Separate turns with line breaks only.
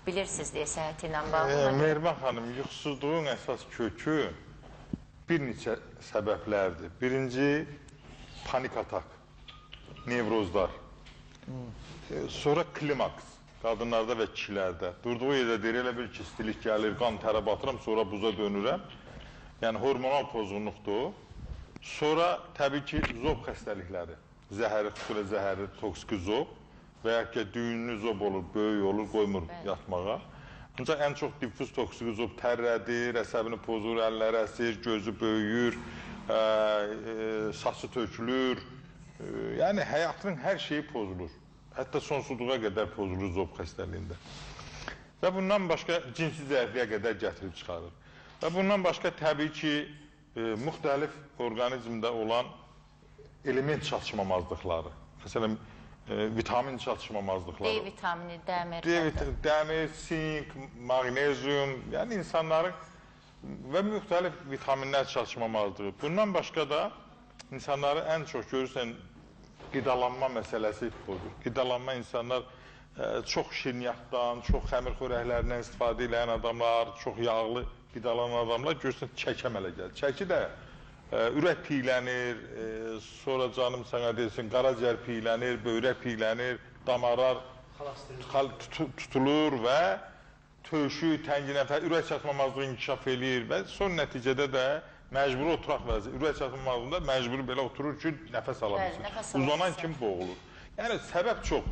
bilirsiniz deyə səhhəti ilə bağlı.
Mehriban xanım, yuxusuzluğun əsas kökü bir neçə səbəblərdir. Birinci, panik atak, nevrozlar. Sonra klimaks, qadınlarda və kişilərdə. Durduğu yerdə deyir, elə bir ki, istilik gəlir, qan tərə batıram, sonra buza dönürəm. Yəni, hormonal pozğunluqdur. Sonra, təbii ki, zob xəstəlikləri. Zəhəri, xüsusilə zəhəri, toksiki zob və ya ki, düyünlü zob olur, böyük olur, qoymur yatmağa. Ancaq ən çox diffuz toksiki zob tərrədir, əsəbini pozur, əlləri əsir, gözü böyüyür, saçı tökülür. Yəni, həyatının hər şeyi pozulur. Hətta sonsuzluğa qədər pozulur zob xəstəliyində. Və bundan başqa cinsi zəifliyə qədər gətirib çıxarır. Və bundan başqa təbii ki, müxtəlif orqanizmdə olan element çatışmamazlıqları. Məsələn, vitamin çatışmamazlıqları.
D vitamini, dəmir.
Dəmir, sink, maqnezyum, yəni insanların və müxtəlif vitaminlər çatışmamazlığı. Bundan başqa da insanları ən çox görürsən qidalanma məsələsi budur. Qidalanma insanlar çox şirniyyatdan, çox xəmir xörəklərindən istifadə edən adamlar, çox yağlı qidalanan adamlar görürsən çəki əmələ gəlir. Çəki də ürək piylənir, sonra canım sənə deyilsin, qaraciyər piylənir, böyrək piylənir, damarlar tutulur və töyüşü, tənginəfər, ürək çatışmamazlığı inkişaf eləyir və son nəticədə də məcburi oturaq vəziyyəti, ürək çatışmamazlığında məcburi belə oturur ki, nəfəs ala bilsin. Uzanan kimi boğulur. Yəni, səbəb çox.